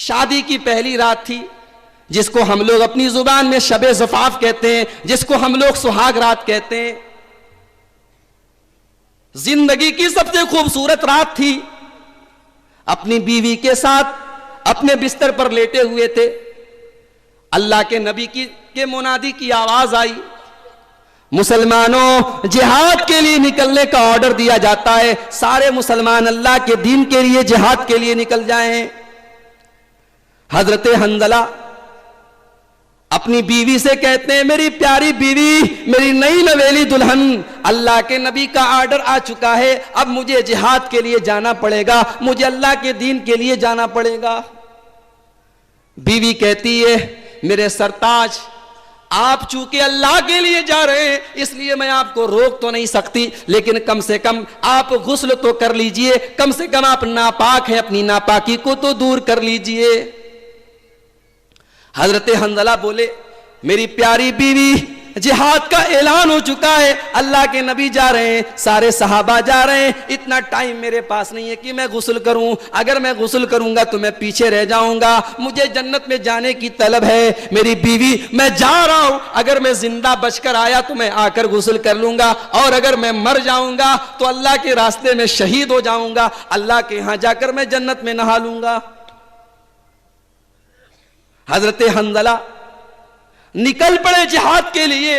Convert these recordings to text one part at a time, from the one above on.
شادی کی پہلی رات تھی، جس کو ہم لوگ اپنی زبان میں شب زفاف کہتے ہیں، جس کو ہم لوگ سہاگ رات کہتے ہیں۔ زندگی کی سب سے خوبصورت رات تھی۔ اپنی بیوی کے ساتھ اپنے بستر پر لیٹے ہوئے تھے، اللہ کے نبی کے منادی کی آواز آئی، مسلمانوں جہاد کے لیے نکلنے کا آرڈر دیا جاتا ہے، سارے مسلمان اللہ کے دین کے لیے جہاد کے لیے نکل جائیں۔ حضرت حنظلہ اپنی بیوی سے کہتے ہیں، میری پیاری بیوی، میری نئی نویلی دلہن، اللہ کے نبی کا آرڈر آ چکا ہے، اب مجھے جہاد کے لیے جانا پڑے گا، مجھے اللہ کے دین کے لیے جانا پڑے گا۔ بیوی کہتی ہے، میرے سرتاج، آپ چونکہ اللہ کے لیے جا رہے ہیں اس لیے میں آپ کو روک تو نہیں سکتی، لیکن کم سے کم آپ غسل تو کر لیجئے، کم سے کم آپ ناپاک ہیں، اپنی ناپاکی کو تو دور کر لیجئے۔ حضرت حنظلہ بولے، میری پیاری بیوی، جہاد کا اعلان ہو چکا ہے، اللہ کے نبی جا رہے ہیں، سارے صحابہ جا رہے ہیں، اتنا ٹائم میرے پاس نہیں ہے کہ میں غسل کروں، اگر میں غسل کروں گا تو میں پیچھے رہ جاؤں گا، مجھے جنت میں جانے کی طلب ہے، میری بیوی میں جا رہا ہوں، اگر میں زندہ بچ کر آیا تو میں آ کر غسل کر لوں گا، اور اگر میں مر جاؤں گا تو اللہ کے راستے میں شہید ہو جاؤں گا، اللہ کے ہاں جا کر میں جنت میں نہا لوں گا۔ حضرت حنظلہ نکل پڑے جہاد کے لیے،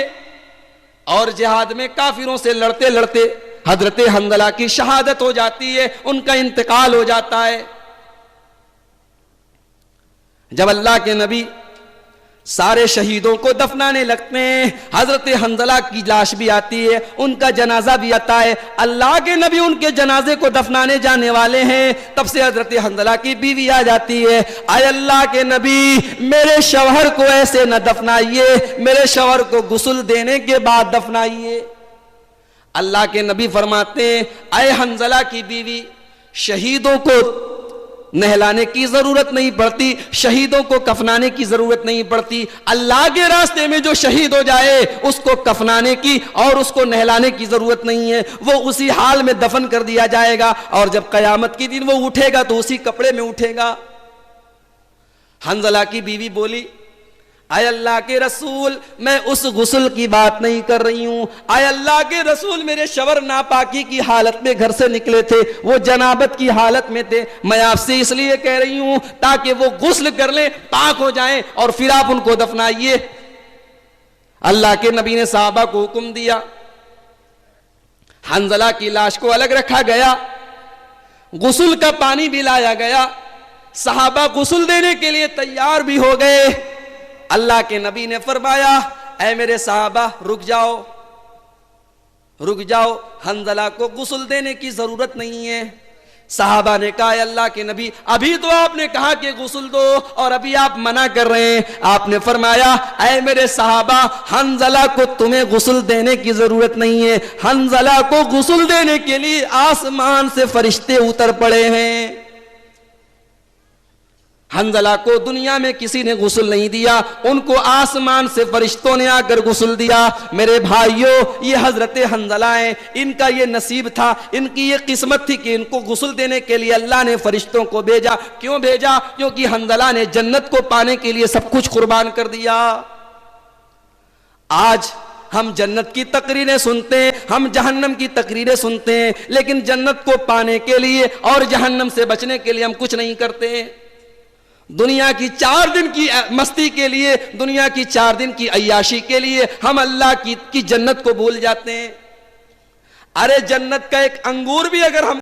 اور جہاد میں کافروں سے لڑتے لڑتے حضرت حنظلہ کی شہادت ہو جاتی ہے، ان کا انتقال ہو جاتا ہے۔ جب اللہ کے نبی سارے شہیدوں کو دفنانے لگتے ہیں، حضرت حنظلہ کی لاش بھی آتی ہے، ان کا جنازہ بھی آتا ہے، اللہ کے نبی ان کے جنازے کو دفنانے جانے والے ہیں، تب سے حضرت حنظلہ کی بیوی آ جاتی ہے، اے اللہ کے نبی، میرے شوہر کو ایسے نہ دفنائیے، میرے شوہر کو غسل دینے کے بعد دفنائیے۔ اللہ کے نبی فرماتے ہیں، اے حنظلہ کی بیوی، شہیدوں کو نہلانے کی ضرورت نہیں پڑتی، شہیدوں کو کفنانے کی ضرورت نہیں پڑتی، اللہ کے راستے میں جو شہید ہو جائے اس کو کفنانے کی اور اس کو نہلانے کی ضرورت نہیں ہے، وہ اسی حال میں دفن کر دیا جائے گا، اور جب قیامت کی دن وہ اٹھے گا تو اسی کپڑے میں اٹھے گا۔ حنظلہ کی بیوی بولی، اے اللہ کے رسول، میں اس غسل کی بات نہیں کر رہی ہوں، اے اللہ کے رسول، میرے شوہر ناپاکی کی حالت میں گھر سے نکلے تھے، وہ جنابت کی حالت میں تھے، میں آپ سے اس لیے کہہ رہی ہوں تاکہ وہ غسل کر لیں، پاک ہو جائیں، اور پھر آپ ان کو دفنائیے۔ اللہ کے نبی نے صحابہ کو حکم دیا، حنظلہ کی لاش کو الگ رکھا گیا، غسل کا پانی بھی لایا گیا، صحابہ غسل دینے کے لیے تیار بھی ہو گئے۔ اللہ کے نبی نے فرمایا، اے میرے صحابہ، رک جاؤ، رک جاؤ، حنظلہ کو غسل دینے کی ضرورت نہیں ہے۔ صحابہ نے کہا، اے اللہ کے نبی، ابھی تو آپ نے کہا کہ غسل دو اور ابھی آپ منع کر رہے ہیں۔ آپ نے فرمایا، اے میرے صحابہ، حنظلہ کو تمہیں غسل دینے کی ضرورت نہیں ہے، حنظلہ کو غسل دینے کے لیے آسمان سے فرشتے اتر پڑے ہیں۔ حنظلہ کو دنیا میں کسی نے غسل نہیں دیا، ان کو آسمان سے فرشتوں نے آ کر غسل دیا۔ میرے بھائیوں، یہ حضرت حنظلہ ہیں، ان کا یہ نصیب تھا، ان کی یہ قسمت تھی کہ ان کو غسل دینے کے لیے اللہ نے فرشتوں کو بھیجا۔ کیوں بھیجا؟ کیونکہ حنظلہ نے جنت کو پانے کے لیے سب کچھ قربان کر دیا۔ آج ہم جنت کی تقریریں سنتے ہیں، ہم جہنم کی تقریریں سنتے ہیں، لیکن جنت کو پانے کے لیے اور جہنم سے بچنے کے لیے ہم کچھ نہیں کرتے ہیں۔ دنیا کی 4 دن کی مستی کے لیے، دنیا کی 4 دن کی عیاشی کے لیے ہم اللہ کی جنت کو بھول جاتے ہیں۔ ارے جنت کا ایک انگور بھی اگر ہم